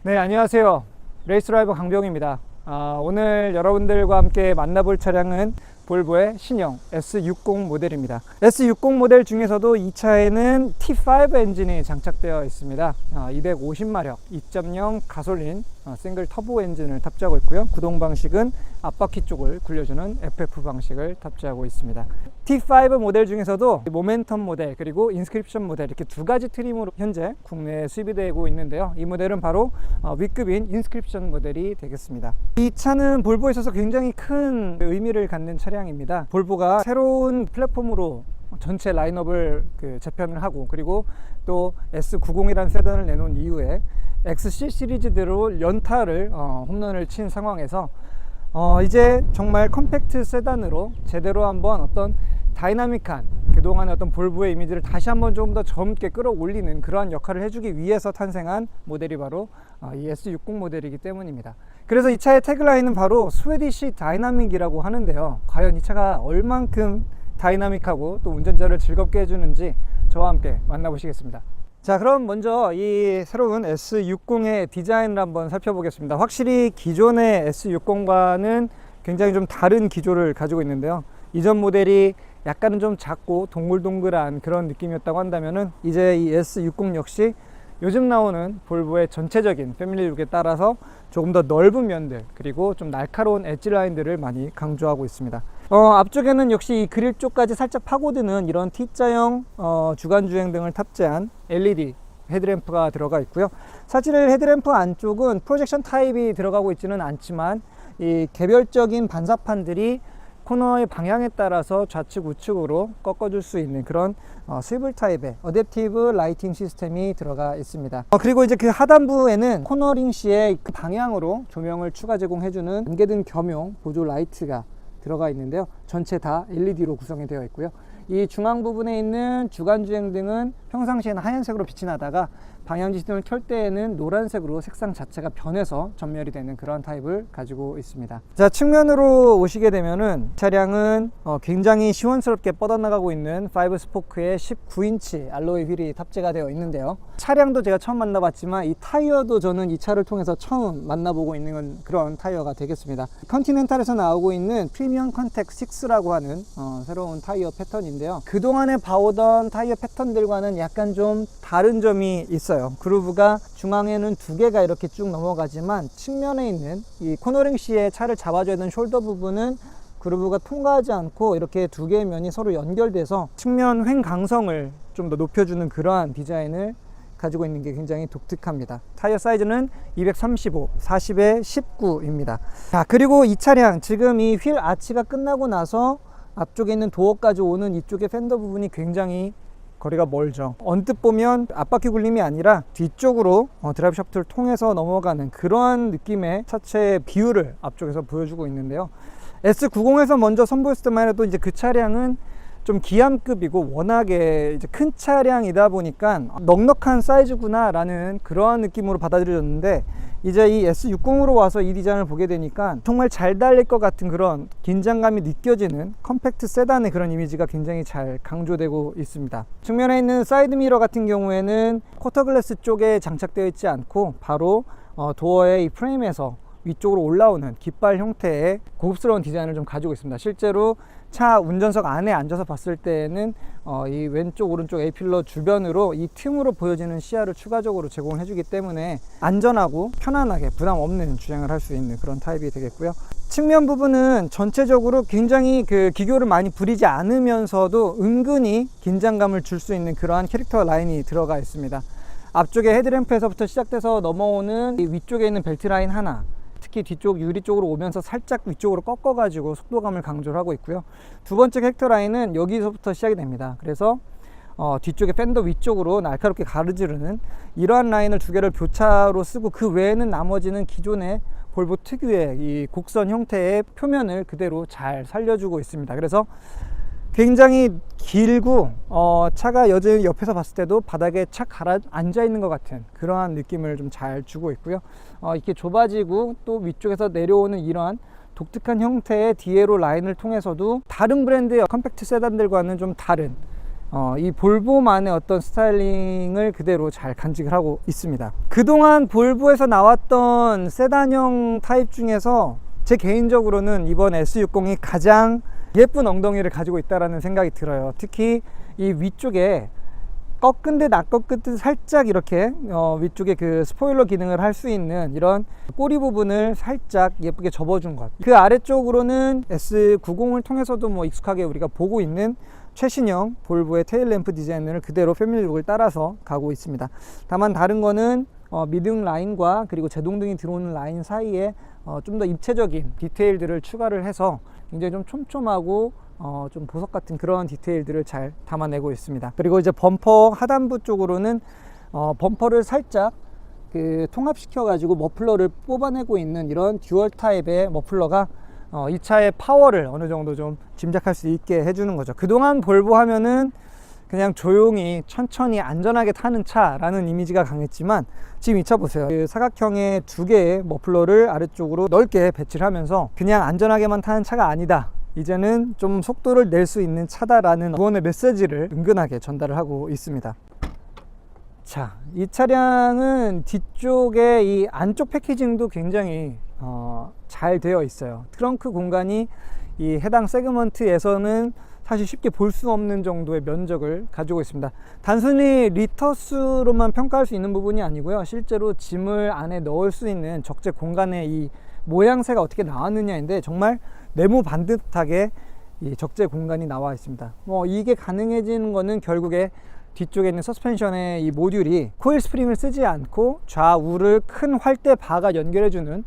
네, 안녕하세요. 레이스드라이버 강병입니다. 오늘 여러분들과 함께 만나볼 차량은 볼보의 신형 S60 모델입니다. S60 모델 중에서도 이 차에는 T5 엔진이 장착되어 있습니다. 250마력 2.0 가솔린 싱글 터보 엔진을 탑재하고 있고요. 구동 방식은 앞바퀴 쪽을 굴려주는 FF 방식을 탑재하고 있습니다. T5 모델 중에서도 모멘텀 모델 그리고 인스크립션 모델 이렇게 두 가지 트림으로 현재 국내에 수입이 되고 있는데요. 이 모델은 바로 W급인 인스크립션 모델이 되겠습니다. 이 차는 볼보에 있어서 굉장히 큰 의미를 갖는 차량입니다. 볼보가 새로운 플랫폼으로 전체 라인업을 재편을 하고, 그리고 또 S90이라는 세단을 내놓은 이후에 XC 시리즈대로 연타를 홈런을 친 상황에서 이제 정말 컴팩트 세단으로 제대로 한번 어떤 다이나믹한 그동안의 어떤 볼보의 이미지를 다시 한번 조금 더 젊게 끌어올리는 그러한 역할을 해주기 위해서 탄생한 모델이 바로 이 S60 모델이기 때문입니다. 그래서 이 차의 태그라인은 바로 스웨디시 다이나믹이라고 하는데요. 과연 이 차가 얼만큼 다이나믹하고 또 운전자를 즐겁게 해주는지 저와 함께 만나보시겠습니다. 자, 그럼 먼저 이 새로운 S60의 디자인을 한번 살펴보겠습니다. 확실히 기존의 S60과는 굉장히 좀 다른 기조를 가지고 있는데요. 이전 모델이 약간은 좀 작고 동글동글한 그런 느낌이었다고 한다면은 이제 이 S60 역시 요즘 나오는 볼보의 전체적인 패밀리 룩에 따라서 조금 더 넓은 면들 그리고 좀 날카로운 엣지 라인들을 많이 강조하고 있습니다. 앞쪽에는 역시 이 그릴 쪽까지 살짝 파고드는 이런 T자형 주간주행 등을 탑재한 LED 헤드램프가 들어가 있고요. 사실 헤드램프 안쪽은 프로젝션 타입이 들어가고 있지는 않지만 이 개별적인 반사판들이 코너의 방향에 따라서 좌측 우측으로 꺾어줄 수 있는 그런 스위블 타입의 어댑티브 라이팅 시스템이 들어가 있습니다. 그리고 이제 그 하단부에는 코너링 시에 그 방향으로 조명을 추가 제공해주는 안개등 겸용 보조 라이트가 들어가 있는데요. 전체 다 LED로 구성이 되어 있고요. 이 중앙 부분에 있는 주간주행등은 평상시에는 하얀색으로 빛이 나다가 방향지시등을 켤 때에는 노란색으로 색상 자체가 변해서 전멸이 되는 그런 타입을 가지고 있습니다. 자, 측면으로 오시게 되면은 차량은 굉장히 시원스럽게 뻗어나가고 있는 5스포크의 19인치 알로이 휠이 탑재가 되어 있는데요. 차량도 제가 처음 만나봤지만 이 타이어도 저는 이 차를 통해서 처음 만나보고 있는 그런 타이어가 되겠습니다. 컨티넨탈에서 나오고 있는 프리미엄 컨택 6라고 하는 새로운 타이어 패턴인데요. 그동안에 봐오던 타이어 패턴들과는 약간 좀 다른 점이 있어요. 그루브가 중앙에는 두 개가 이렇게 쭉 넘어가지만 측면에 있는 이 코너링 시에 차를 잡아줘야 되는 숄더 부분은 그루브가 통과하지 않고 이렇게 두 개의 면이 서로 연결돼서 측면 횡강성을 좀 더 높여주는 그러한 디자인을 가지고 있는 게 굉장히 독특합니다. 타이어 사이즈는 235, 40에 19입니다. 자, 그리고 이 차량 지금 이 휠 아치가 끝나고 나서 앞쪽에 있는 도어까지 오는 이쪽의 팬더 부분이 굉장히 거리가 멀죠. 언뜻 보면 앞바퀴 굴림이 아니라 뒤쪽으로 드라이브 샤프트를 통해서 넘어가는 그러한 느낌의 차체의 비율을 앞쪽에서 보여주고 있는데요. S90에서 먼저 선보였을 때만 해도 이제 그 차량은 좀 기암급이고 워낙에 이제 큰 차량이다 보니까 넉넉한 사이즈구나 라는 그러한 느낌으로 받아들여졌는데, 이제 이 S60으로 와서 이 디자인을 보게 되니까 정말 잘 달릴 것 같은 그런 긴장감이 느껴지는 컴팩트 세단의 그런 이미지가 굉장히 잘 강조되고 있습니다. 측면에 있는 사이드미러 같은 경우에는 쿼터글래스 쪽에 장착되어 있지 않고 바로 도어의 이 프레임에서 위쪽으로 올라오는 깃발 형태의 고급스러운 디자인을 좀 가지고 있습니다. 실제로 차 운전석 안에 앉아서 봤을 때에는 이 왼쪽 오른쪽 A필러 주변으로 이 틈으로 보여지는 시야를 추가적으로 제공을 해주기 때문에 안전하고 편안하게 부담 없는 주행을 할 수 있는 그런 타입이 되겠고요. 측면 부분은 전체적으로 굉장히 기교를 많이 부리지 않으면서도 은근히 긴장감을 줄 수 있는 그러한 캐릭터 라인이 들어가 있습니다. 앞쪽에 헤드램프에서부터 시작돼서 넘어오는 이 위쪽에 있는 벨트 라인 하나, 특히 뒤쪽 유리 쪽으로 오면서 살짝 위쪽으로 꺾어 가지고 속도감을 강조를 하고 있고요. 두 번째 캐릭터 라인은 여기서부터 시작이 됩니다. 그래서 뒤쪽에 팬더 위쪽으로 날카롭게 가르지르는 이러한 라인을 두 개를 교차로 쓰고, 그 외에는 나머지는 기존의 볼보 특유의 이 곡선 형태의 표면을 그대로 잘 살려주고 있습니다. 그래서 굉장히 길고 차가 여전히 옆에서 봤을 때도 바닥에 착 가라앉아 있는 것 같은 그러한 느낌을 좀 잘 주고 있고요. 이렇게 좁아지고 또 위쪽에서 내려오는 이러한 독특한 형태의 디에로 라인을 통해서도 다른 브랜드의 컴팩트 세단들과는 좀 다른 이 볼보만의 어떤 스타일링을 그대로 잘 간직을 하고 있습니다. 그동안 볼보에서 나왔던 세단형 타입 중에서 제 개인적으로는 이번 S60이 가장 예쁜 엉덩이를 가지고 있다는 생각이 들어요. 특히 이 위쪽에 꺾은 듯 안 꺾은 듯 살짝 이렇게 위쪽에 그 스포일러 기능을 할 수 있는 이런 꼬리 부분을 살짝 예쁘게 접어준 것. 그 아래쪽으로는 S90을 통해서도 뭐 익숙하게 우리가 보고 있는 최신형 볼보의 테일 램프 디자인을 그대로 패밀리룩을 따라서 가고 있습니다. 다만 다른 거는 미등 라인과 그리고 제동등이 들어오는 라인 사이에 좀 더 입체적인 디테일들을 추가를 해서 굉장히 좀 촘촘하고 좀 보석 같은 그런 디테일들을 잘 담아내고 있습니다. 그리고 이제 범퍼 하단부 쪽으로는 범퍼를 살짝 그 통합시켜 가지고 머플러를 뽑아내고 있는 이런 듀얼 타입의 머플러가 이 차의 파워를 어느 정도 좀 짐작할 수 있게 해주는 거죠. 그동안 볼보 하면은 그냥 조용히 천천히 안전하게 타는 차라는 이미지가 강했지만 지금 이 차 보세요. 그 사각형의 두 개의 머플러를 아래쪽으로 넓게 배치를 하면서 그냥 안전하게만 타는 차가 아니다, 이제는 좀 속도를 낼 수 있는 차다라는 구원의 메시지를 은근하게 전달을 하고 있습니다. 자, 이 차량은 뒤쪽에 이 안쪽 패키징도 굉장히 잘 되어 있어요. 트렁크 공간이 이 해당 세그먼트에서는 사실 쉽게 볼 수 없는 정도의 면적을 가지고 있습니다. 단순히 리터스로만 평가할 수 있는 부분이 아니고요, 실제로 짐을 안에 넣을 수 있는 적재 공간의 이 모양새가 어떻게 나왔느냐인데 정말 네모 반듯하게 이 적재 공간이 나와 있습니다. 이게 가능해지는 거는 결국에 뒤쪽에 있는 서스펜션의 이 모듈이 코일 스프링을 쓰지 않고 좌우를 큰 활대 바가 연결해주는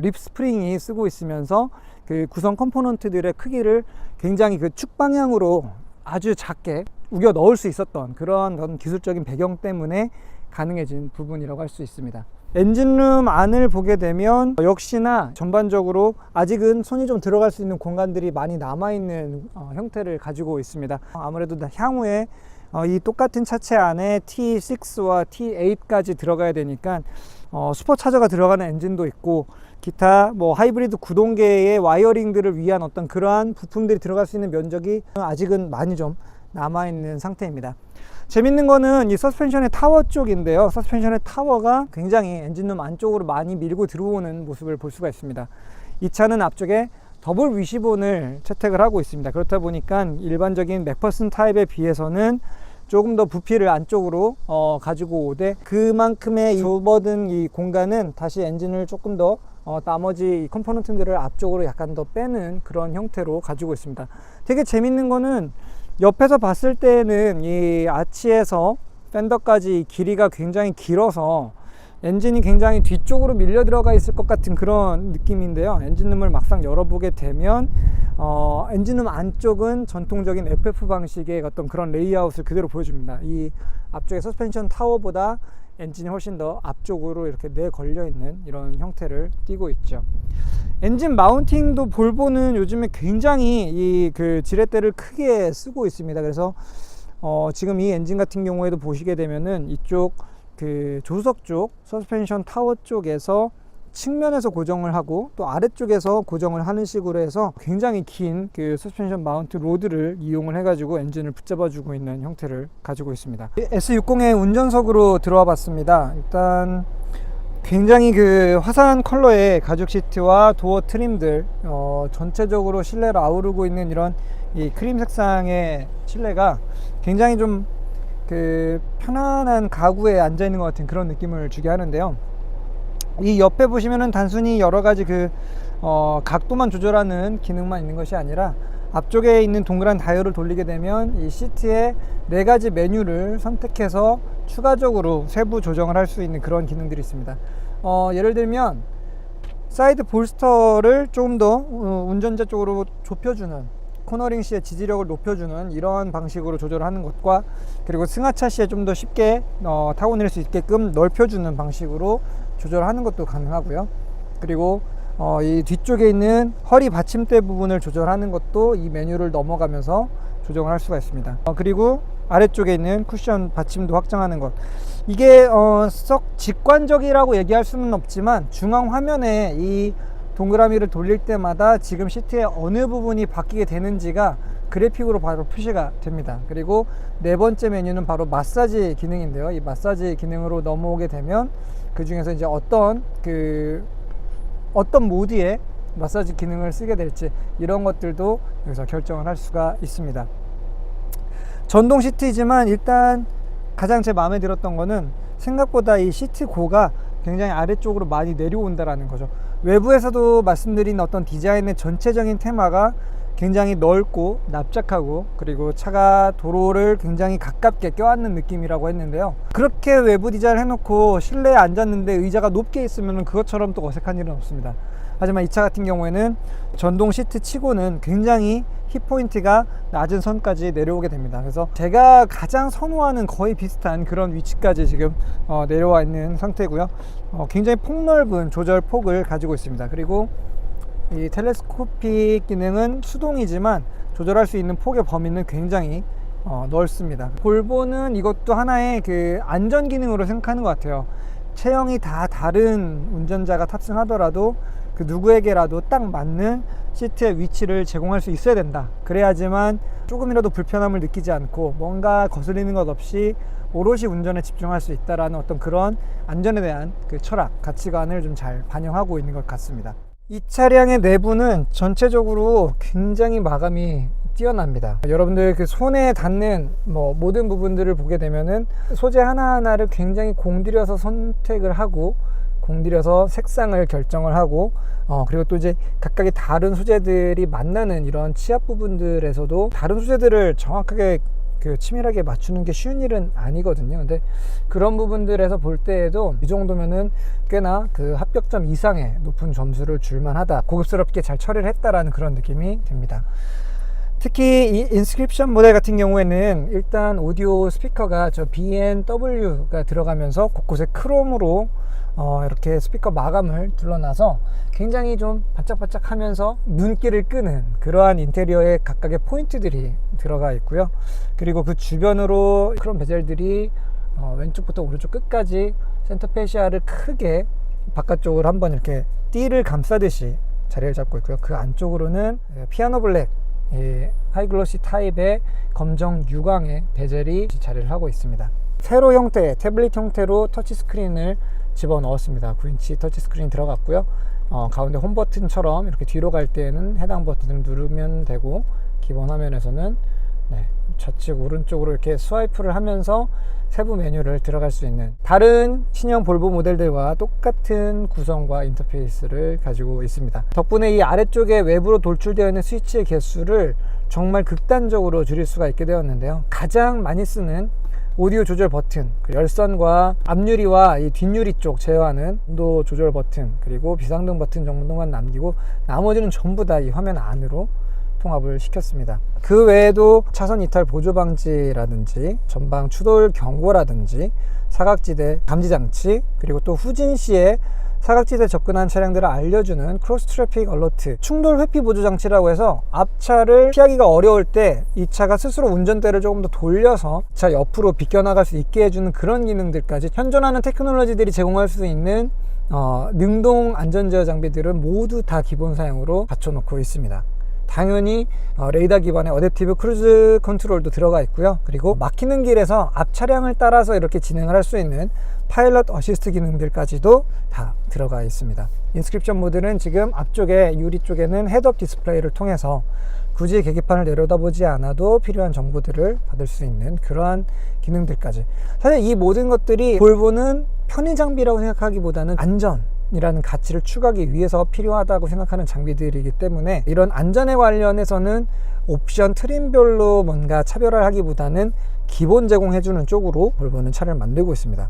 립 스프링이 쓰고 있으면서 그 구성 컴포넌트들의 크기를 굉장히 그 축 방향으로 아주 작게 우겨 넣을 수 있었던 그런 기술적인 배경 때문에 가능해진 부분이라고 할 수 있습니다. 엔진룸 안을 보게 되면 역시나 전반적으로 아직은 손이 좀 들어갈 수 있는 공간들이 많이 남아있는 형태를 가지고 있습니다. 아무래도 향후에 이 똑같은 차체 안에 T6와 T8까지 들어가야 되니까 슈퍼차저가 들어가는 엔진도 있고 기타 뭐 하이브리드 구동계의 와이어링들을 위한 어떤 그러한 부품들이 들어갈 수 있는 면적이 아직은 많이 좀 남아있는 상태입니다. 재밌는 거는 이 서스펜션의 타워 쪽인데요, 서스펜션의 타워가 굉장히 엔진룸 안쪽으로 많이 밀고 들어오는 모습을 볼 수가 있습니다. 이 차는 앞쪽에 더블 위시본을 채택을 하고 있습니다. 그렇다 보니까 일반적인 맥퍼슨 타입에 비해서는 조금 더 부피를 안쪽으로 가지고 오되 그만큼의 좁아든 이 공간은 다시 엔진을 조금 더 나머지 컴포넌트들을 앞쪽으로 약간 더 빼는 그런 형태로 가지고 있습니다. 되게 재밌는 거는 옆에서 봤을 때는 이 아치에서 팬더까지 길이가 굉장히 길어서 엔진이 굉장히 뒤쪽으로 밀려 들어가 있을 것 같은 그런 느낌인데요, 엔진룸을 막상 열어보게 되면 엔진룸 안쪽은 전통적인 FF 방식의 어떤 그런 레이아웃을 그대로 보여줍니다. 이 앞쪽의 서스펜션 타워보다 엔진이 훨씬 더 앞쪽으로 이렇게 내걸려 있는 이런 형태를 띠고 있죠. 엔진 마운팅도 볼보는 요즘에 굉장히 이 그 지렛대를 크게 쓰고 있습니다. 그래서 지금 이 엔진 같은 경우에도 보시게 되면은 이쪽 그 조수석 쪽 서스펜션 타워 쪽에서 측면에서 고정을 하고 또 아래쪽에서 고정을 하는 식으로 해서 굉장히 긴 그 서스펜션 마운트 로드를 이용을 해가지고 엔진을 붙잡아 주고 있는 형태를 가지고 있습니다. S60의 운전석으로 들어와 봤습니다. 일단 굉장히 그 화사한 컬러의 가죽 시트와 도어 트림들, 전체적으로 실내를 아우르고 있는 이런 이 크림 색상의 실내가 굉장히 좀 그 편안한 가구에 앉아 있는 것 같은 그런 느낌을 주게 하는데요, 이 옆에 보시면은 단순히 여러 가지 그 각도만 조절하는 기능만 있는 것이 아니라 앞쪽에 있는 동그란 다이얼을 돌리게 되면 이 시트에 4가지 메뉴를 선택해서 추가적으로 세부 조정을 할 수 있는 그런 기능들이 있습니다. 예를 들면 사이드 볼스터를 조금 더 운전자 쪽으로 좁혀주는, 코너링 시의 지지력을 높여주는 이런 방식으로 조절하는 것과, 그리고 승하차 시에 좀 더 쉽게 타고 내릴 수 있게끔 넓혀주는 방식으로 조절하는 것도 가능하고요. 그리고 이 뒤쪽에 있는 허리 받침대 부분을 조절하는 것도 이 메뉴를 넘어가면서 조정을 할 수가 있습니다. 그리고 아래쪽에 있는 쿠션 받침도 확장하는 것, 이게 썩 직관적이라고 얘기할 수는 없지만 중앙 화면에 이 동그라미를 돌릴 때마다 지금 시트의 어느 부분이 바뀌게 되는지가 그래픽으로 바로 표시가 됩니다. 그리고 네 번째 메뉴는 바로 마사지 기능인데요. 이 마사지 기능으로 넘어오게 되면 그 중에서 이제 어떤 모드의 마사지 기능을 쓰게 될지 이런 것들도 여기서 결정을 할 수가 있습니다. 전동 시트이지만 일단 가장 제 마음에 들었던 거는 생각보다 이 시트 고가 굉장히 아래쪽으로 많이 내려온다라는 거죠. 외부에서도 말씀드린 어떤 디자인의 전체적인 테마가 굉장히 넓고 납작하고 그리고 차가 도로를 굉장히 가깝게 껴안는 느낌이라고 했는데요. 그렇게 외부 디자인을 해놓고 실내에 앉았는데 의자가 높게 있으면 그것처럼 또 어색한 일은 없습니다. 하지만 이 차 같은 경우에는 전동 시트 치고는 굉장히 힙포인트가 낮은 선까지 내려오게 됩니다. 그래서 제가 가장 선호하는 거의 비슷한 그런 위치까지 지금 내려와 있는 상태고요. 굉장히 폭넓은 조절 폭을 가지고 있습니다. 그리고 이 텔레스코픽 기능은 수동이지만 조절할 수 있는 폭의 범위는 굉장히 넓습니다. 볼보는 이것도 하나의 그 안전 기능으로 생각하는 것 같아요. 체형이 다 다른 운전자가 탑승하더라도 그 누구에게라도 딱 맞는 시트의 위치를 제공할 수 있어야 된다. 그래야지만 조금이라도 불편함을 느끼지 않고 뭔가 거슬리는 것 없이 오롯이 운전에 집중할 수 있다라는 어떤 그런 안전에 대한 그 철학, 가치관을 좀 잘 반영하고 있는 것 같습니다. 이 차량의 내부는 전체적으로 굉장히 마감이 뛰어납니다. 여러분들 그 손에 닿는 모든 부분들을 보게 되면은 소재 하나하나를 굉장히 공들여서 선택을 하고 공들여서 색상을 결정을 하고 그리고 또 이제 각각의 다른 소재들이 만나는 이런 치압 부분들에서도 다른 소재들을 정확하게 치밀하게 맞추는 게 쉬운 일은 아니거든요. 근데 그런 부분들에서 볼 때에도 이 정도면은 꽤나 그 합격점 이상의 높은 점수를 줄만하다, 고급스럽게 잘 처리를 했다라는 그런 느낌이 듭니다. 특히 이 인스크립션 모델 같은 경우에는 일단 오디오 스피커가 저 B&W가 들어가면서 곳곳에 크롬으로 이렇게 스피커 마감을 둘러놔서 굉장히 좀 반짝반짝 하면서 눈길을 끄는 그러한 인테리어의 각각의 포인트들이 들어가 있고요. 그리고 그 주변으로 크롬 베젤들이 왼쪽부터 오른쪽 끝까지 센터 페시아를 크게 바깥쪽으로 한번 이렇게 띠를 감싸듯이 자리를 잡고 있고요. 그 안쪽으로는 피아노 블랙 하이글로시 타입의 검정 유광의 베젤이 자리를 하고 있습니다. 세로 형태, 태블릿 형태로 터치스크린을 집어넣었습니다. 9인치 터치스크린 들어갔고요. 가운데 홈 버튼처럼 이렇게 뒤로 갈 때에는 해당 버튼을 누르면 되고, 기본 화면에서는 좌측 오른쪽으로 이렇게 스와이프를 하면서 세부 메뉴를 들어갈 수 있는 다른 신형 볼보 모델들과 똑같은 구성과 인터페이스를 가지고 있습니다. 덕분에 이 아래쪽에 외부로 돌출되어 있는 스위치의 개수를 정말 극단적으로 줄일 수가 있게 되었는데요. 가장 많이 쓰는 오디오 조절 버튼, 열선과 앞유리와 이 뒷유리 쪽 제어하는 온도 조절 버튼, 그리고 비상등 버튼 정도만 남기고 나머지는 전부 다 이 화면 안으로 통합을 시켰습니다. 그 외에도 차선 이탈 보조 방지라든지 전방 추돌 경고라든지 사각지대 감지 장치, 그리고 또 후진 시에 사각지대 접근한 차량들을 알려주는 크로스 트래픽 얼러트, 충돌 회피 보조 장치라고 해서 앞차를 피하기가 어려울 때 이 차가 스스로 운전대를 조금 더 돌려서 차 옆으로 비껴나갈 수 있게 해주는 그런 기능들까지 현존하는 테크놀로지들이 제공할 수 있는 능동 안전제어 장비들은 모두 다 기본 사양으로 갖춰놓고 있습니다. 당연히 레이더 기반의 어댑티브 크루즈 컨트롤도 들어가 있고요. 그리고 막히는 길에서 앞 차량을 따라서 이렇게 진행을 할 수 있는 파일럿 어시스트 기능들까지도 다 들어가 있습니다. 인스크립션 모드는 지금 앞쪽에 유리 쪽에는 헤드업 디스플레이를 통해서 굳이 계기판을 내려다보지 않아도 필요한 정보들을 받을 수 있는 그러한 기능들까지, 사실 이 모든 것들이 볼보는 편의 장비라고 생각하기보다는 안전이라는 가치를 추구하기 위해서 필요하다고 생각하는 장비들이기 때문에 이런 안전에 관련해서는 옵션 트림별로 뭔가 차별화를 하기보다는 기본 제공해주는 쪽으로 볼보는 차를 만들고 있습니다.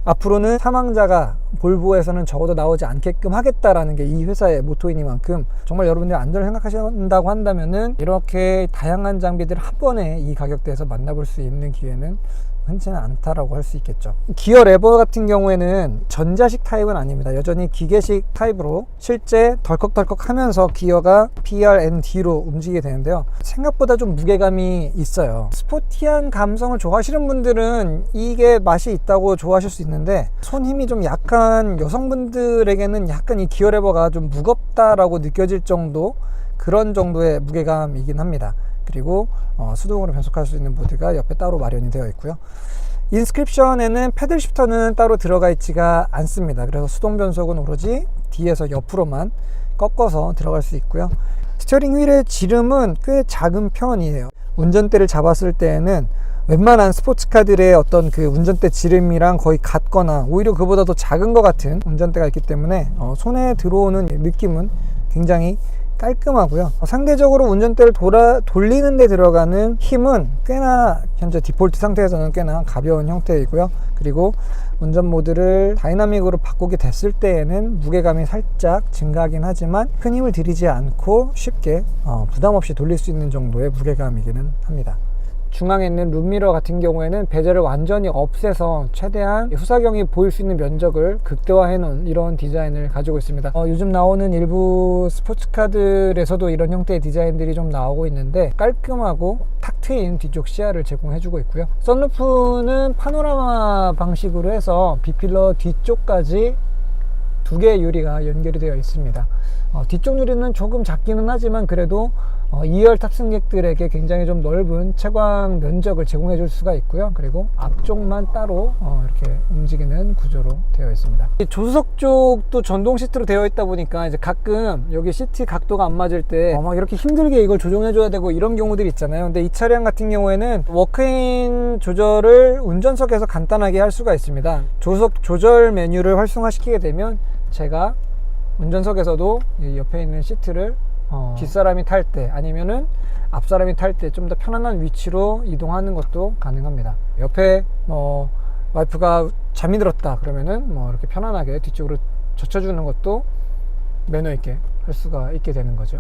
앞으로는 사망자가 볼보에서는 적어도 나오지 않게끔 하겠다라는 게 이 회사의 모토이니만큼 정말 여러분들이 안전을 생각하신다고 한다면은 이렇게 다양한 장비들 한 번에 이 가격대에서 만나볼 수 있는 기회는 흔치는 않다라고 할 수 있겠죠. 기어 레버 같은 경우에는 전자식 타입은 아닙니다. 여전히 기계식 타입으로 실제 덜컥덜컥 하면서 기어가 PRND로 움직이게 되는데요. 생각보다 좀 무게감이 있어요. 스포티한 감성을 좋아하시는 분들은 이게 맛이 있다고 좋아하실 수 있는데, 손 힘이 좀 약한 여성분들에게는 약간 이 기어 레버가 좀 무겁다라고 느껴질 정도, 그런 정도의 무게감이긴 합니다. 그리고 수동으로 변속할 수 있는 모드가 옆에 따로 마련이 되어 있고요. 인스크립션에는 패들 시프터는 따로 들어가 있지가 않습니다. 그래서 수동 변속은 오로지 뒤에서 옆으로만 꺾어서 들어갈 수 있고요. 스티어링 휠의 지름은 꽤 작은 편이에요. 운전대를 잡았을 때에는 웬만한 스포츠카들의 어떤 그 운전대 지름이랑 거의 같거나 오히려 그보다 더 작은 것 같은 운전대가 있기 때문에 손에 들어오는 느낌은 굉장히 깔끔하고요. 상대적으로 운전대를 돌리는 데 들어가는 힘은 꽤나 현재 디폴트 상태에서는 꽤나 가벼운 형태이고요. 그리고 운전 모드를 다이나믹으로 바꾸게 됐을 때에는 무게감이 살짝 증가하긴 하지만 큰 힘을 들이지 않고 쉽게 부담 없이 돌릴 수 있는 정도의 무게감이기는 합니다. 중앙에 있는 룸미러 같은 경우에는 베젤을 완전히 없애서 최대한 후사경이 보일 수 있는 면적을 극대화해 놓은 이런 디자인을 가지고 있습니다. 요즘 나오는 일부 스포츠카들에서도 이런 형태의 디자인들이 좀 나오고 있는데, 깔끔하고 탁 트인 뒤쪽 시야를 제공해 주고 있고요. 썬루프는 파노라마 방식으로 해서 B필러 뒤쪽까지 2개의 유리가 연결이 되어 있습니다. 뒤쪽 유리는 조금 작기는 하지만 그래도 2열 탑승객들에게 굉장히 좀 넓은 채광 면적을 제공해 줄 수가 있고요. 그리고 앞쪽만 따로 이렇게 움직이는 구조로 되어 있습니다. 조수석 쪽도 전동 시트로 되어 있다 보니까 이제 가끔 여기 시트 각도가 안 맞을 때 막 이렇게 힘들게 이걸 조정해 줘야 되고 이런 경우들이 있잖아요. 근데 이 차량 같은 경우에는 워크인 조절을 운전석에서 간단하게 할 수가 있습니다. 조수석 조절 메뉴를 활성화시키게 되면 제가 운전석에서도 옆에 있는 시트를 뒷사람이 탈 때 아니면은 앞사람이 탈 때 좀 더 편안한 위치로 이동하는 것도 가능합니다. 옆에 와이프가 잠이 들었다 그러면은 이렇게 편안하게 뒤쪽으로 젖혀주는 것도 매너 있게 할 수가 있게 되는 거죠.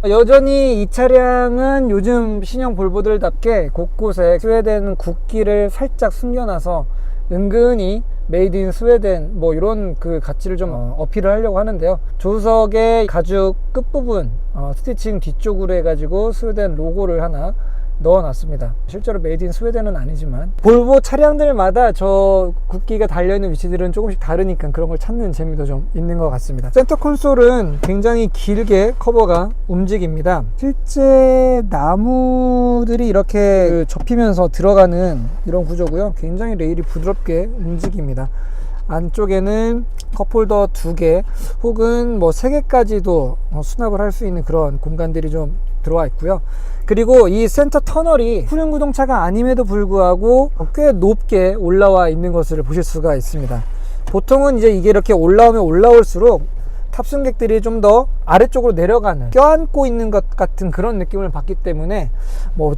여전히 이 차량은 요즘 신형 볼보들답게 곳곳에 스웨덴 국기를 살짝 숨겨놔서 은근히 메이드 인 스웨덴 이런 그 가치를 좀 어필을 하려고 하는데요. 조수석의 가죽 끝부분 스티칭 뒤쪽으로 해가지고 스웨덴 로고를 하나 넣어놨습니다. 실제로 메이드 인 스웨덴은 아니지만 볼보 차량들마다 저 국기가 달려있는 위치들은 조금씩 다르니까 그런 걸 찾는 재미도 좀 있는 것 같습니다. 센터 콘솔은 굉장히 길게 커버가 움직입니다. 실제 나무들이 이렇게 접히면서 들어가는 이런 구조고요. 굉장히 레일이 부드럽게 움직입니다. 안쪽에는 컵홀더 2개 혹은 3개까지도 수납을 할 수 있는 그런 공간들이 좀 들어와 있고요. 그리고 이 센터 터널이 후륜 구동차가 아님에도 불구하고 꽤 높게 올라와 있는 것을 보실 수가 있습니다. 보통은 이제 이게 이렇게 올라오면 올라올수록 탑승객들이 좀 더 아래쪽으로 내려가는, 껴안고 있는 것 같은 그런 느낌을 받기 때문에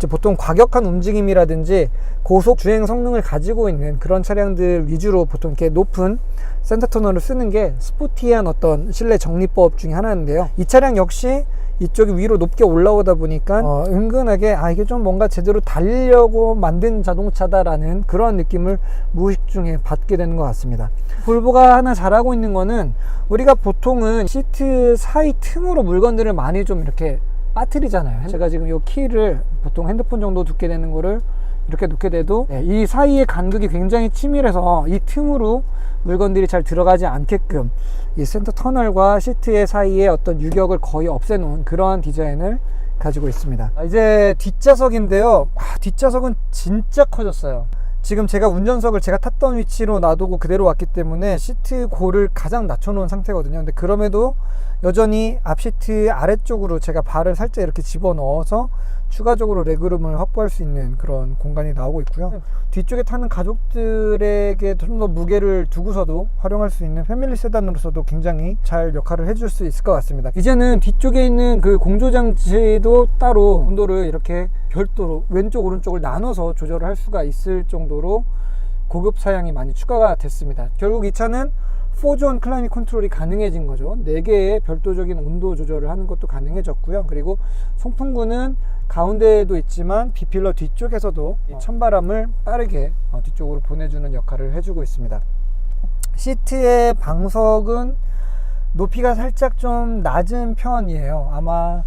보통 과격한 움직임이라든지 고속 주행 성능을 가지고 있는 그런 차량들 위주로 보통 이렇게 높은 센터 터널을 쓰는 게 스포티한 어떤 실내 정리법 중에 하나인데요. 이 차량 역시 이쪽이 위로 높게 올라오다 보니까 은근하게 이게 좀 뭔가 제대로 달리려고 만든 자동차다라는 그런 느낌을 무의식 중에 받게 되는 것 같습니다. 볼보가 하나 잘하고 있는 거는, 우리가 보통은 시트 사이 틈으로 물건들을 많이 좀 이렇게 빠뜨리잖아요. 제가 지금 이 키를 보통 핸드폰 정도 두께 되는 거를 이렇게 놓게 돼도 이 사이의 간극이 굉장히 치밀해서 이 틈으로 물건들이 잘 들어가지 않게끔 이 센터 터널과 시트의 사이에 어떤 유격을 거의 없애놓은 그러한 디자인을 가지고 있습니다. 이제 뒷좌석인데요. 뒷좌석은 진짜 커졌어요. 지금 제가 운전석을 제가 탔던 위치로 놔두고 그대로 왔기 때문에 시트 고를 가장 낮춰놓은 상태거든요. 근데 그럼에도 여전히 앞시트 아래쪽으로 제가 발을 살짝 이렇게 집어넣어서 추가적으로 레그룸을 확보할 수 있는 그런 공간이 나오고 있고요. 뒤쪽에 타는 가족들에게 좀 더 무게를 두고서도 활용할 수 있는 패밀리 세단으로서도 굉장히 잘 역할을 해줄 수 있을 것 같습니다. 이제는 뒤쪽에 있는 그 공조장치도 따로 온도를 이렇게 별도로 왼쪽 오른쪽을 나눠서 조절을 할 수가 있을 정도로 고급 사양이 많이 추가가 됐습니다. 결국 이 차는 4존 클라이밋 컨트롤이 가능해진 거죠. 4개의 별도적인 온도 조절을 하는 것도 가능해졌고요. 그리고 송풍구는 가운데에도 있지만 B필러 뒤쪽에서도 찬바람을 빠르게 뒤쪽으로 보내주는 역할을 해주고 있습니다. 시트의 방석은 높이가 살짝 좀 낮은 편이에요. 아마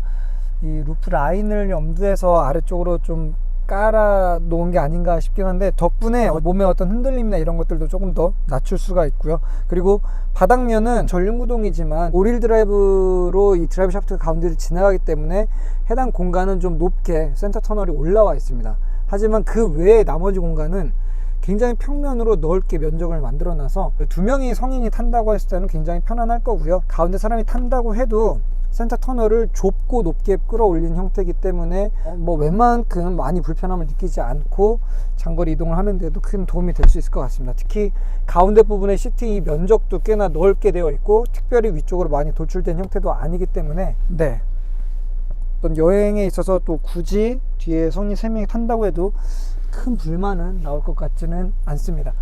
이 루프 라인을 염두해서 아래쪽으로 좀 깔아 놓은 게 아닌가 싶긴 한데, 덕분에 몸의 어떤 흔들림이나 이런 것들도 조금 더 낮출 수가 있고요. 그리고 바닥면은 전륜구동이지만 오릴 드라이브로 이 드라이브 샤프트가 가운데를 지나가기 때문에 해당 공간은 좀 높게 센터 터널이 올라와 있습니다. 하지만 그 외에 나머지 공간은 굉장히 평면으로 넓게 면적을 만들어 놔서 2명이 성인이 탄다고 했을 때는 굉장히 편안할 거고요. 가운데 사람이 탄다고 해도 센터 터널을 좁고 높게 끌어올린 형태이기 때문에 뭐 웬만큼 많이 불편함을 느끼지 않고 장거리 이동을 하는데도 큰 도움이 될 수 있을 것 같습니다. 특히 가운데 부분의 시트 면적도 꽤나 넓게 되어 있고 특별히 위쪽으로 많이 돌출된 형태도 아니기 때문에 어떤 여행에 있어서 또 굳이 뒤에 성인 3명이 탄다고 해도 큰 불만은 나올 것 같지는 않습니다.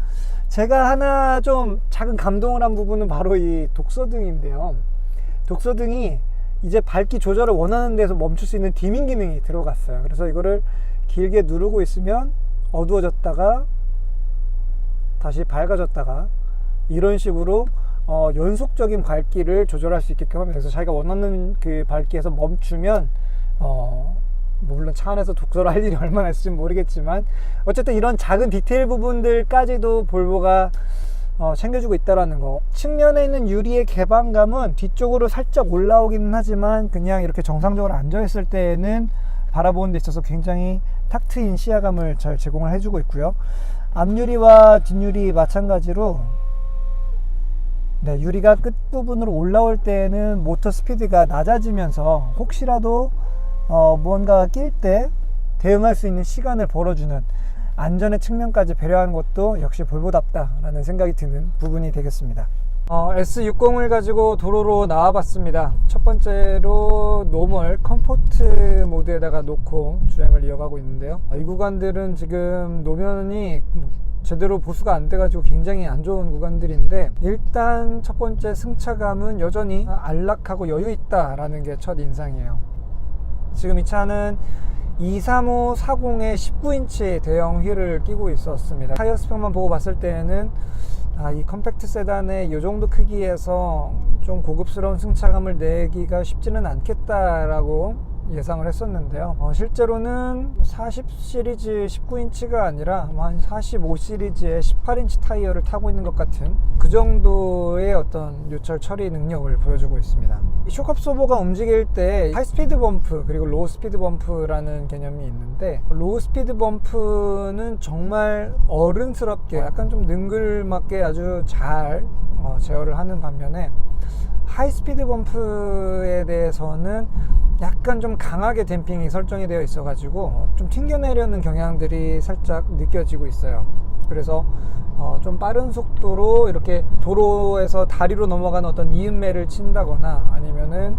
제가 하나 좀 작은 감동을 한 부분은 바로 이 독서등인데요. 독서등이 이제 밝기 조절을 원하는 데서 멈출 수 있는 디밍 기능이 들어갔어요. 그래서 이거를 길게 누르고 있으면 어두워졌다가 다시 밝아졌다가 이런 식으로 연속적인 밝기를 조절할 수 있게끔 합니다. 그래서 자기가 원하는 그 밝기에서 멈추면 물론 차 안에서 독서를 할 일이 얼마나 있을지 모르겠지만 어쨌든 이런 작은 디테일 부분들까지도 볼보가 챙겨주고 있다는 거. 측면에 있는 유리의 개방감은 뒤쪽으로 살짝 올라오기는 하지만 그냥 이렇게 정상적으로 앉아 있을 때에는 바라보는 데 있어서 굉장히 탁 트인 시야감을 잘 제공을 해주고 있고요. 앞유리와 뒷유리 마찬가지로 유리가 끝부분으로 올라올 때에는 모터 스피드가 낮아지면서 혹시라도 무언가 낄 때 대응할 수 있는 시간을 벌어주는 안전의 측면까지 배려하는 것도 역시 볼보답다 라는 생각이 드는 부분이 되겠습니다. S60을 가지고 도로로 나와봤습니다. 첫 번째로 노멀 컴포트 모드에다가 놓고 주행을 이어가고 있는데요. 이 구간들은 지금 노면이 제대로 보수가 안 돼가지고 굉장히 안 좋은 구간들인데, 일단 첫 번째 승차감은 여전히 안락하고 여유있다 라는 게 첫 인상이에요. 지금 이 차는 23540에 19인치 대형 휠을 끼고 있었습니다. 타이어 스펙만 보고 봤을 때는 이 컴팩트 세단의 이 정도 크기에서 좀 고급스러운 승차감을 내기가 쉽지는 않겠다라고 예상을 했었는데요. 실제로는 40 시리즈 19인치가 아니라 한 45 시리즈의 18인치 타이어를 타고 있는 것 같은 그 정도의 어떤 요철 처리 능력을 보여주고 있습니다. 쇼크 옵서버가 움직일 때 하이스피드 범프 그리고 로우 스피드 범프라는 개념이 있는데, 로우 스피드 범프는 정말 어른스럽게 약간 좀 능글맞게 아주 잘 제어를 하는 반면에 하이스피드 범프에 대해서는 약간 좀 강하게 댐핑이 설정이 되어 있어 가지고 좀 튕겨내려는 경향들이 살짝 느껴지고 있어요. 그래서 좀 빠른 속도로 이렇게 도로에서 다리로 넘어가는 어떤 이음매를 친다거나 아니면은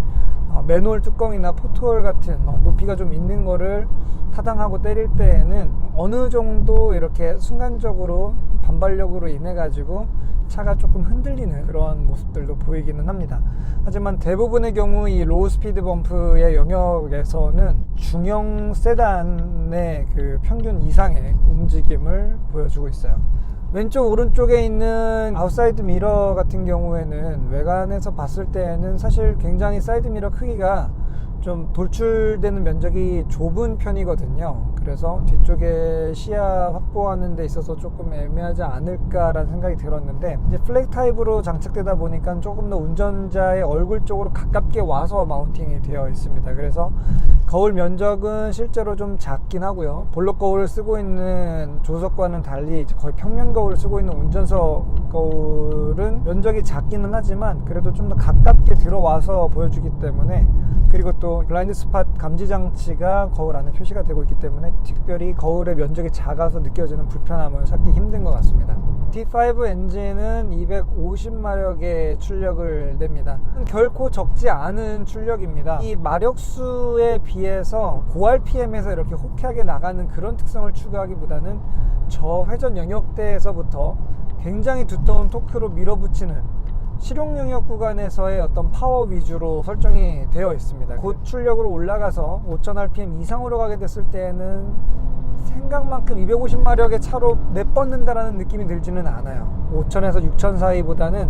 맨홀 뚜껑이나 포트홀 같은 높이가 좀 있는 거를 타당하고 때릴 때에는 어느 정도 이렇게 순간적으로 반발력으로 인해 가지고 차가 조금 흔들리는 그런 모습들도 보이기는 합니다. 하지만 대부분의 경우 이 로우 스피드 범프의 영역에서는 중형 세단의 그 평균 이상의 움직임을 보여주고 있어요. 왼쪽 오른쪽에 있는 아웃사이드 미러 같은 경우에는 외관에서 봤을 때에는 사실 굉장히 사이드 미러 크기가 좀 돌출되는 면적이 좁은 편이거든요. 그래서 뒤쪽에 시야 확보하는 데 있어서 조금 애매하지 않을까라는 생각이 들었는데, 이제 플렉 타입으로 장착되다 보니까 조금 더 운전자의 얼굴 쪽으로 가깝게 와서 마운팅이 되어 있습니다. 그래서 거울 면적은 실제로 좀 작긴 하고요. 볼록 거울을 쓰고 있는 조석과는 달리 거의 평면 거울을 쓰고 있는 운전석 거울은 면적이 작기는 하지만 그래도 좀 더 가깝게 들어와서 보여주기 때문에, 그리고 또 블라인드 스팟 감지 장치가 거울 안에 표시가 되고 있기 때문에 특별히 거울의 면적이 작아서 느껴지는 불편함을 찾기 힘든 것 같습니다. D5 엔진은 250마력의 출력을 냅니다. 결코 적지 않은 출력입니다. 이 마력수에 비해서 고RPM에서 이렇게 호쾌하게 나가는 그런 특성을 추구하기보다는 저회전 영역대에서부터 굉장히 두터운 토크로 밀어붙이는 실용 영역 구간에서의 어떤 파워 위주로 설정이 되어 있습니다. 고출력으로 올라가서 5000rpm 이상으로 가게 됐을 때에는 생각만큼 250마력의 차로 내뻗는다라는 느낌이 들지는 않아요. 5000에서 6000 사이보다는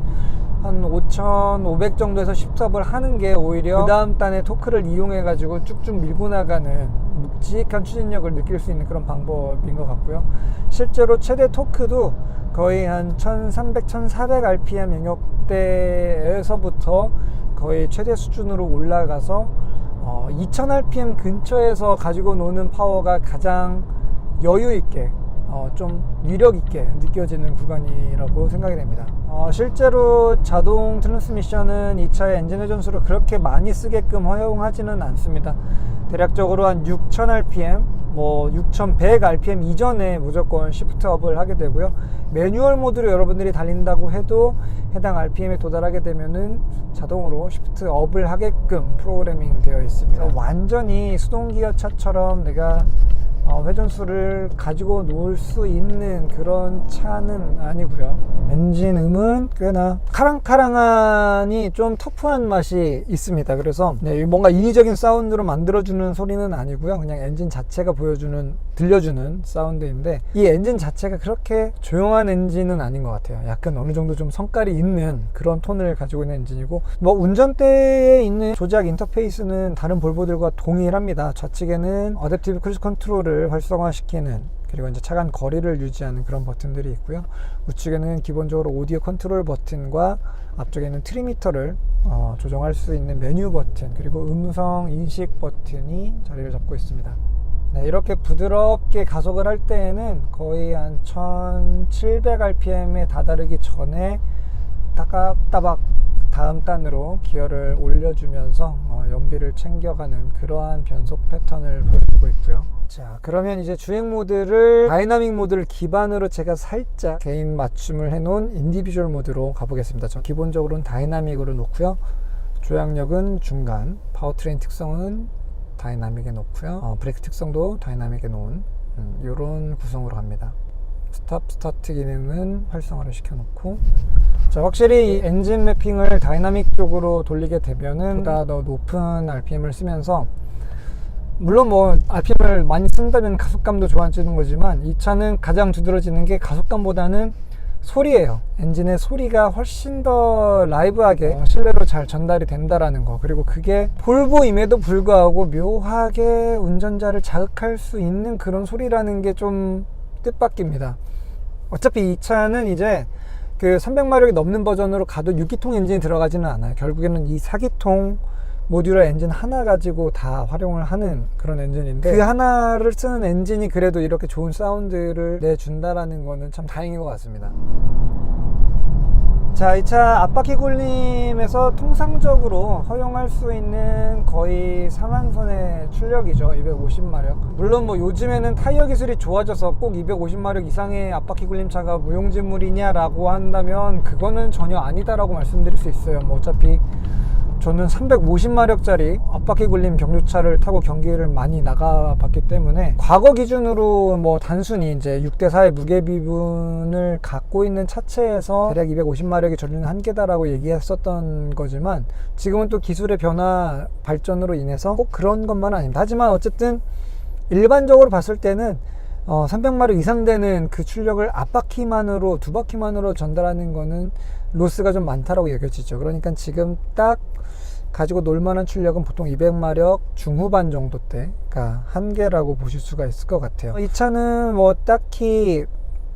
한 5500 정도에서 10섭을 하는 게 오히려 그 다음 단의 토크를 이용해 가지고 쭉쭉 밀고 나가는 묵직한 추진력을 느낄 수 있는 그런 방법인 것 같고요. 실제로 최대 토크도 거의 한 1300, 1400rpm 영역대에서부터 거의 최대 수준으로 올라가서 2000rpm 근처에서 가지고 노는 파워가 가장 여유 있게 좀 위력 있게 느껴지는 구간이라고 생각이 됩니다. 실제로 자동 트랜스미션은 이 차의 엔진 회전수를 그렇게 많이 쓰게끔 허용하지는 않습니다. 대략적으로 한 6000rpm, 6100rpm 이전에 무조건 시프트업을 하게 되고요. 매뉴얼 모드로 여러분들이 달린다고 해도 해당 rpm에 도달하게 되면은 자동으로 시프트업을 하게끔 프로그래밍 되어 있습니다. 완전히 수동기어 차처럼 내가 회전수를 가지고 놀 수 있는 그런 차는 아니고요. 엔진 음은 꽤나 카랑카랑하니 좀 터프한 맛이 있습니다. 그래서 뭔가 인위적인 사운드로 만들어주는 소리는 아니고요. 그냥 엔진 자체가 들려주는 사운드인데, 이 엔진 자체가 그렇게 조용한 엔진은 아닌 것 같아요. 약간 어느 정도 좀 성깔이 있는 그런 톤을 가지고 있는 엔진이고, 운전대에 있는 조작 인터페이스는 다른 볼보들과 동일합니다. 좌측에는 어댑티브 크루즈 컨트롤을 활성화시키는, 그리고 이제 차간 거리를 유지하는 그런 버튼들이 있고요. 우측에는 기본적으로 오디오 컨트롤 버튼과 앞쪽에는 트리미터를 조정할 수 있는 메뉴 버튼, 그리고 음성 인식 버튼이 자리를 잡고 있습니다. 이렇게 부드럽게 가속을 할 때에는 거의 한 1700rpm에 다다르기 전에 따박따박 다음 단으로 기어를 올려주면서 연비를 챙겨가는 그러한 변속 패턴을 보여주고 있고요. 자, 그러면 이제 주행 모드를 다이나믹 모드를 기반으로 제가 살짝 개인 맞춤을 해놓은 인디비주얼 모드로 가보겠습니다. 저 기본적으로는 다이나믹으로 놓고요. 조향력은 중간, 파워트레인 특성은 다이나믹에 놓고요. 브레이크 특성도 다이나믹에 놓은 이런 구성으로 갑니다. 스타트 기능은 활성화를 시켜놓고, 자, 확실히 이 엔진 매핑을 다이나믹 쪽으로 돌리게 되면은 보다 더 높은 RPM을 쓰면서, 물론 RPM을 많이 쓴다면 가속감도 좋아지는 거지만, 이 차는 가장 두드러지는 게 가속감보다는 소리예요. 엔진의 소리가 훨씬 더 라이브하게 실내로 잘 전달이 된다라는 거. 그리고 그게 볼보임에도 불구하고 묘하게 운전자를 자극할 수 있는 그런 소리라는 게 좀 뜻밖입니다. 어차피 이 차는 이제 그 300마력이 넘는 버전으로 가도 6기통 엔진이 들어가지는 않아요. 결국에는 이 4기통 모듈러 엔진 하나 가지고 다 활용을 하는 그런 엔진인데, 그 하나를 쓰는 엔진이 그래도 이렇게 좋은 사운드를 내준다라는 거는 참 다행인 것 같습니다. 자, 이 차 앞바퀴 굴림에서 통상적으로 허용할 수 있는 거의 상한선의 출력이죠. 250마력. 물론 요즘에는 타이어 기술이 좋아져서 꼭 250마력 이상의 앞바퀴 굴림차가 무용지물이냐라고 한다면 그거는 전혀 아니다라고 말씀드릴 수 있어요. 어차피 저는 350마력짜리 앞바퀴 굴림 경주차를 타고 경기를 많이 나가봤기 때문에, 과거 기준으로 단순히 이제 6대4의 무게 비분을 갖고 있는 차체에서 대략 250마력이 전륜 한계다라고 얘기했었던 거지만, 지금은 또 기술의 변화 발전으로 인해서 꼭 그런 것만 아닙니다. 하지만 어쨌든 일반적으로 봤을 때는 300마력 이상 되는 그 출력을 앞바퀴만으로, 두 바퀴만으로 전달하는 거는 로스가 좀 많다라고 여겨지죠. 그러니까 지금 딱 가지고 놀만한 출력은 보통 200마력 중후반 정도 대가 한계라고 보실 수가 있을 것 같아요. 이 차는 딱히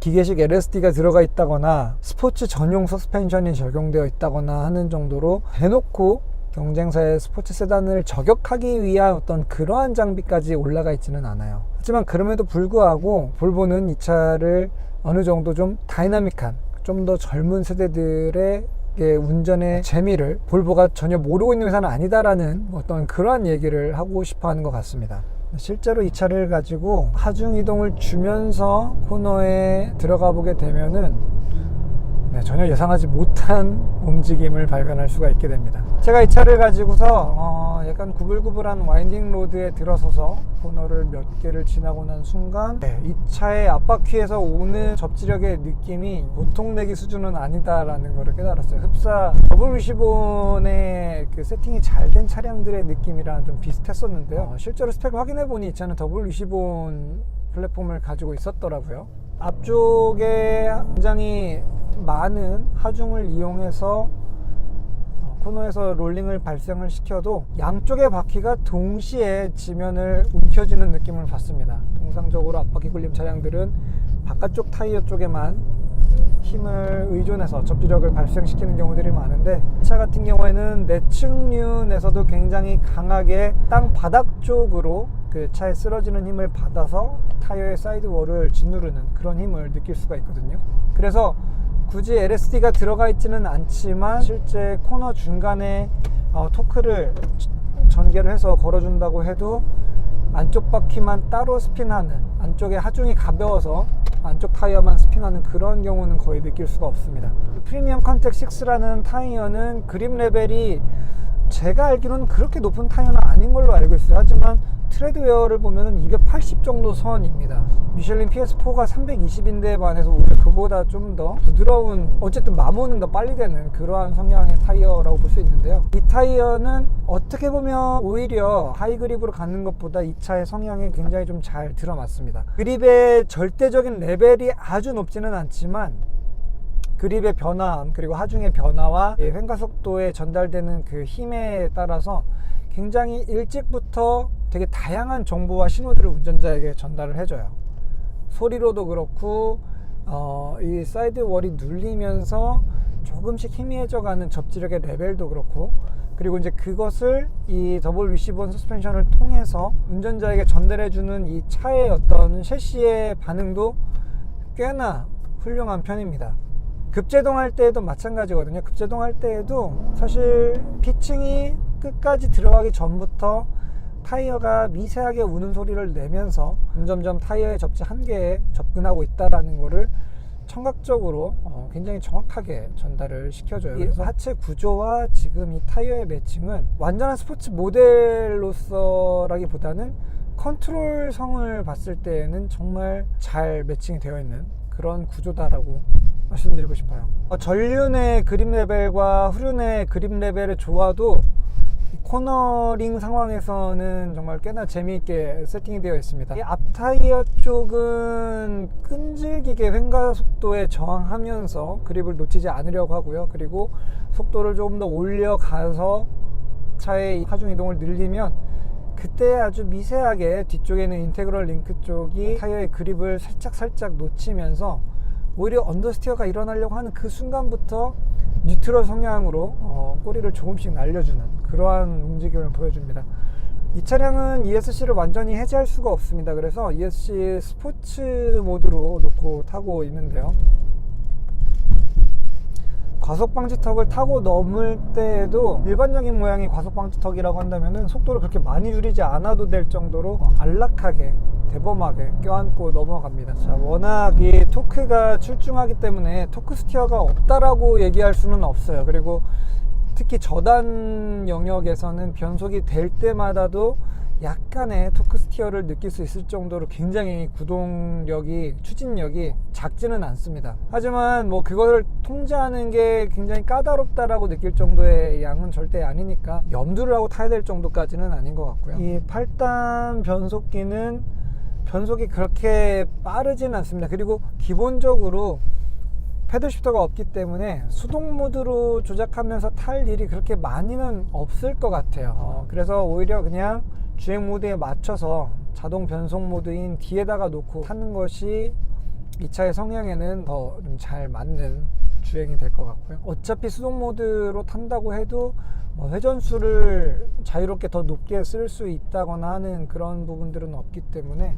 기계식 LSD가 들어가 있다거나 스포츠 전용 서스펜션이 적용되어 있다거나 하는 정도로 대놓고 경쟁사의 스포츠 세단을 저격하기 위한 어떤 그러한 장비까지 올라가 있지는 않아요. 하지만 그럼에도 불구하고 볼보는 이 차를 어느 정도 좀 다이나믹한, 좀 더 젊은 세대들의 운전의 재미를 볼보가 전혀 모르고 있는 회사는 아니다라는 어떤 그러한 얘기를 하고 싶어 하는 것 같습니다. 실제로 이 차를 가지고 하중 이동을 주면서 코너에 들어가 보게 되면은 네, 전혀 예상하지 못한 움직임을 발견할 수가 있게 됩니다. 제가 이 차를 가지고서 약간 구불구불한 와인딩 로드에 들어서서 코너를 몇 개를 지나고 난 순간 이 차의 앞바퀴에서 오는 접지력의 느낌이 보통 내기 수준은 아니다라는 것을 깨달았어요. 흡사 W25의 그 세팅이 잘 된 차량들의 느낌이랑 좀 비슷했었는데요. 실제로 스펙을 확인해 보니 이 차는 W25 플랫폼을 가지고 있었더라고요. 앞쪽에 굉장히 많은 하중을 이용해서 코너에서 롤링을 발생을 시켜도 양쪽의 바퀴가 동시에 지면을 움켜쥐는 느낌을 받습니다. 통상적으로 앞바퀴 굴림 차량들은 바깥쪽 타이어 쪽에만 힘을 의존해서 접지력을 발생시키는 경우들이 많은데, 이 차 같은 경우에는 내측륜에서도 굉장히 강하게 땅 바닥 쪽으로 그 차에 쓰러지는 힘을 받아서 타이어의 사이드월을 짓누르는 그런 힘을 느낄 수가 있거든요. 그래서 굳이 LSD가 들어가 있지는 않지만 실제 코너 중간에 토크를 전개를 해서 걸어준다고 해도 안쪽 바퀴만 따로 스핀하는, 안쪽에 하중이 가벼워서 안쪽 타이어만 스핀하는 그런 경우는 거의 느낄 수가 없습니다. 프리미엄 컨택 6라는 타이어는 그립 레벨이 제가 알기로는 그렇게 높은 타이어는 아닌 걸로 알고 있어요. 하지만 트레드웨어를 보면은 280 정도 선입니다. 미슐린 PS4가 320인데 반해서 오히려 그보다 좀 더 부드러운, 어쨌든 마모는 더 빨리 되는 그러한 성향의 타이어라고 볼 수 있는데요. 이 타이어는 어떻게 보면 오히려 하이 그립으로 가는 것보다 이 차의 성향이 굉장히 좀 잘 들어맞습니다. 그립의 절대적인 레벨이 아주 높지는 않지만 그립의 변화함, 그리고 하중의 변화와 횡가 속도에 전달되는 그 힘에 따라서 굉장히 일찍부터 되게 다양한 정보와 신호들을 운전자에게 전달을 해줘요. 소리로도 그렇고 이 사이드월이 눌리면서 조금씩 희미해져가는 접지력의 레벨도 그렇고, 그리고 이제 그것을 이 W25 서스펜션을 통해서 운전자에게 전달해주는 이 차의 어떤 셰시의 반응도 꽤나 훌륭한 편입니다. 급제동할 때에도 마찬가지거든요. 급제동할 때에도 사실 피칭이 끝까지 들어가기 전부터 타이어가 미세하게 우는 소리를 내면서 점점점 타이어의 접지 한계에 접근하고 있다는 것을 청각적으로 굉장히 정확하게 전달을 시켜줘요. 그래서 하체 구조와 지금 이 타이어의 매칭은 완전한 스포츠 모델로서라기보다는 컨트롤성을 봤을 때에는 정말 잘 매칭이 되어 있는 그런 구조다라고 말씀드리고 싶어요. 전륜의 그립 레벨과 후륜의 그립 레벨의 조화도 코너링 상황에서는 정말 꽤나 재미있게 세팅이 되어 있습니다. 이 앞타이어 쪽은 끈질기게 횡가 속도에 저항하면서 그립을 놓치지 않으려고 하고요. 그리고 속도를 조금 더 올려가서 차의 하중 이동을 늘리면 그때 아주 미세하게 뒤쪽에 있는 인테그럴 링크 쪽이 타이어의 그립을 살짝 놓치면서 오히려 언더스티어가 일어나려고 하는 그 순간부터 뉴트럴 성향으로 꼬리를 조금씩 날려주는 그러한 움직임을 보여줍니다. 이 차량은 ESC를 완전히 해제할 수가 없습니다. 그래서 ESC 스포츠 모드로 놓고 타고 있는데요. 과속방지턱을 타고 넘을 때에도 일반적인 모양의 과속방지턱이라고 한다면 속도를 그렇게 많이 줄이지 않아도 될 정도로 안락하게 대범하게 껴안고 넘어갑니다. 자, 워낙 이 토크가 출중하기 때문에 토크 스티어가 없다라고 얘기할 수는 없어요. 그리고 특히 저단 영역에서는 변속이 될 때마다도 약간의 토크 스티어를 느낄 수 있을 정도로 굉장히 구동력이, 추진력이 작지는 않습니다. 하지만 뭐 그거를 통제하는 게 굉장히 까다롭다라고 느낄 정도의 양은 절대 아니니까 염두를 하고 타야 될 정도까지는 아닌 것 같고요. 이 8단 변속기는 변속이 그렇게 빠르지는 않습니다. 그리고 기본적으로 패들 시프터가 없기 때문에 수동 모드로 조작하면서 탈 일이 그렇게 많이는 없을 것 같아요. 그래서 오히려 그냥 주행 모드에 맞춰서 자동 변속 모드인 D에다가 놓고 타는 것이 이 차의 성향에는 더 좀 잘 맞는 주행이 될 것 같고요. 어차피 수동 모드로 탄다고 해도 회전수를 자유롭게 더 높게 쓸 수 있다거나 하는 그런 부분들은 없기 때문에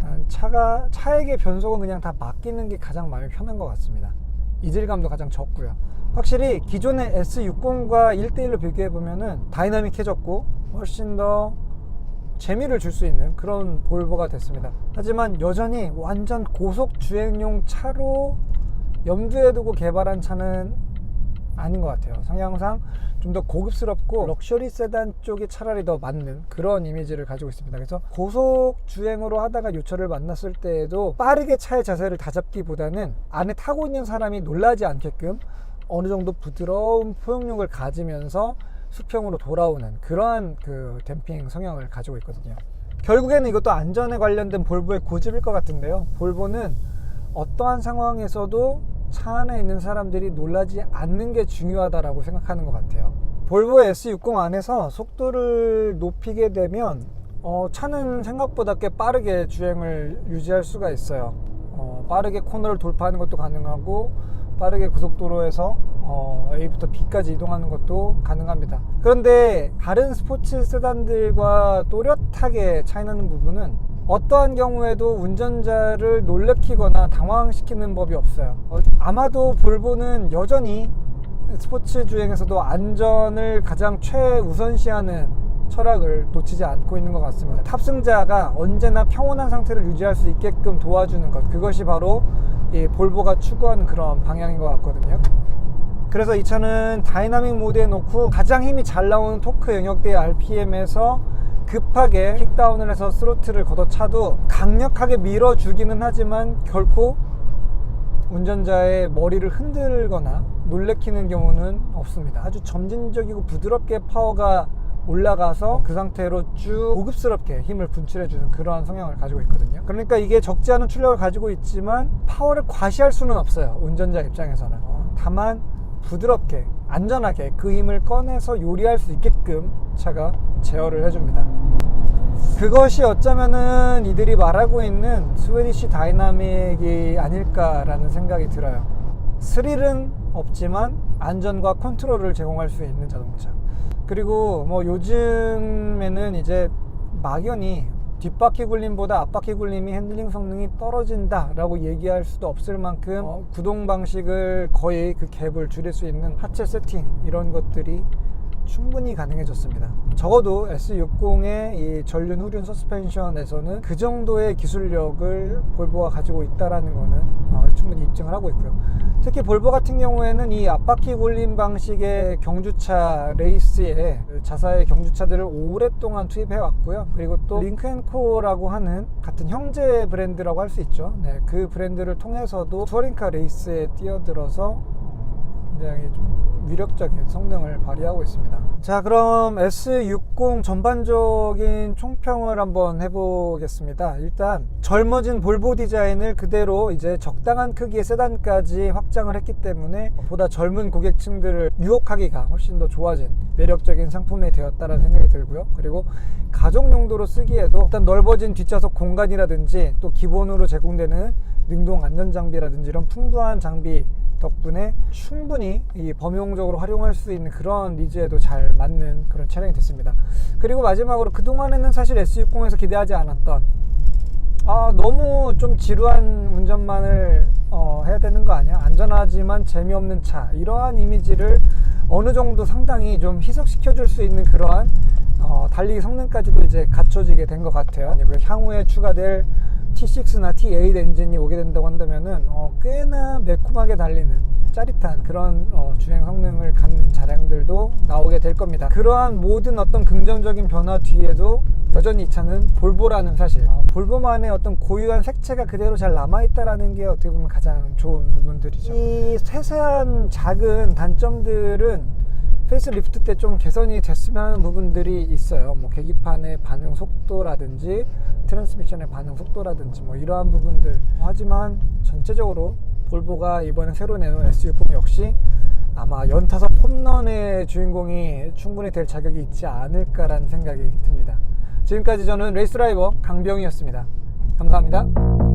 차에게 변속은 그냥 다 맡기는 게 가장 마음이 편한 것 같습니다. 이질감도 가장 적고요. 확실히 기존의 S60과 1대1로 비교해보면은 다이나믹해졌고 훨씬 더 재미를 줄 수 있는 그런 볼보가 됐습니다. 하지만 여전히 완전 고속 주행용 차로 염두에 두고 개발한 차는 아닌 것 같아요. 성향상 좀 더 고급스럽고 럭셔리 세단 쪽이 차라리 더 맞는 그런 이미지를 가지고 있습니다. 그래서 고속 주행으로 하다가 요 차를 만났을 때에도 빠르게 차의 자세를 다잡기보다는 안에 타고 있는 사람이 놀라지 않게끔 어느 정도 부드러운 포용력을 가지면서 수평으로 돌아오는 그러한 그 댐핑 성향을 가지고 있거든요. 결국에는 이것도 안전에 관련된 볼보의 고집일 것 같은데요. 볼보는 어떠한 상황에서도 차 안에 있는 사람들이 놀라지 않는 게 중요하다고 생각하는 것 같아요. 볼보 S60 안에서 속도를 높이게 되면 차는 생각보다 꽤 빠르게 주행을 유지할 수가 있어요. 빠르게 코너를 돌파하는 것도 가능하고 빠르게 고속도로에서 A부터 B까지 이동하는 것도 가능합니다. 그런데 다른 스포츠 세단들과 또렷하게 차이나는 부분은 어떠한 경우에도 운전자를 놀래키거나 당황시키는 법이 없어요. 아마도 볼보는 여전히 스포츠 주행에서도 안전을 가장 최우선시하는 철학을 놓치지 않고 있는 것 같습니다. 탑승자가 언제나 평온한 상태를 유지할 수 있게끔 도와주는 것, 그것이 바로 이 볼보가 추구하는 그런 방향인 것 같거든요. 그래서 이 차는 다이나믹 모드에 놓고 가장 힘이 잘 나오는 토크 영역대의 RPM에서 급하게 킥다운을 해서 스로틀을 걷어차도 강력하게 밀어주기는 하지만 결코 운전자의 머리를 흔들거나 놀래키는 경우는 없습니다. 아주 점진적이고 부드럽게 파워가 올라가서 그 상태로 쭉 고급스럽게 힘을 분출해주는 그러한 성향을 가지고 있거든요. 그러니까 이게 적지 않은 출력을 가지고 있지만 파워를 과시할 수는 없어요. 운전자 입장에서는. 다만 부드럽게 안전하게 그 힘을 꺼내서 요리할 수 있게끔 차가 제어를 해줍니다. 그것이 어쩌면은 이들이 말하고 있는 스웨디시 다이나믹이 아닐까라는 생각이 들어요. 스릴은 없지만 안전과 컨트롤을 제공할 수 있는 자동차. 그리고 뭐 요즘에는 이제 막연히 뒷바퀴 굴림보다 앞바퀴 굴림이 핸들링 성능이 떨어진다 라고 얘기할 수도 없을 만큼 구동 방식을 거의 그 갭을 줄일 수 있는 하체 세팅 이런 것들이 충분히 가능해졌습니다. 적어도 S60의 이 전륜 후륜 서스펜션에서는 그 정도의 기술력을 볼보가 가지고 있다라는 거는 충분히 입증을 하고 있고요. 특히 볼보 같은 경우에는 이 앞바퀴 굴림 방식의 경주차 레이스에 자사의 경주차들을 오랫동안 투입해 왔고요. 그리고 또 링크앤코라고 하는 같은 형제 브랜드라고 할 수 있죠. 네, 그 브랜드를 통해서도 투어링카 레이스에 뛰어들어서 굉장히 좀 위력적인 성능을 발휘하고 있습니다. 자, 그럼 S60 전반적인 총평을 한번 해보겠습니다. 일단 젊어진 볼보 디자인을 그대로 이제 적당한 크기의 세단까지 확장을 했기 때문에 보다 젊은 고객층들을 유혹하기가 훨씬 더 좋아진 매력적인 상품이 되었다는 생각이 들고요. 그리고 가족 용도로 쓰기에도 일단 넓어진 뒷좌석 공간이라든지 또 기본으로 제공되는 능동 안전장비라든지 이런 풍부한 장비 덕분에 충분히 이 범용적으로 활용할 수 있는 그런 니즈에도 잘 맞는 그런 차량이 됐습니다. 그리고 마지막으로 그동안에는 사실 S60에서 기대하지 않았던 너무 좀 지루한 운전만을 해야 되는 거 아니야? 안전하지만 재미없는 차, 이러한 이미지를 어느 정도 상당히 좀 희석시켜 줄 수 있는 그러한 달리기 성능까지도 이제 갖춰지게 된 것 같아요. 그리고 향후에 추가될 T6나 T8 엔진이 오게 된다고 한다면은 꽤나 매콤하게 달리는 짜릿한 그런 주행 성능을 갖는 차량들도 나오게 될 겁니다. 그러한 모든 어떤 긍정적인 변화 뒤에도 여전히 이 차는 볼보라는 사실, 볼보만의 어떤 고유한 색채가 그대로 잘 남아있다라는 게 어떻게 보면 가장 좋은 부분들이죠. 이 세세한 작은 단점들은 페이스리프트 때 좀 개선이 됐으면 하는 부분들이 있어요. 뭐 계기판의 반응 속도라든지 트랜스미션의 반응 속도라든지 뭐 이러한 부분들. 하지만 전체적으로 볼보가 이번에 새로 내놓은 S60 역시 아마 연타석 홈런의 주인공이 충분히 될 자격이 있지 않을까라는 생각이 듭니다. 지금까지 저는 레이스드라이버 강병이었습니다. 감사합니다.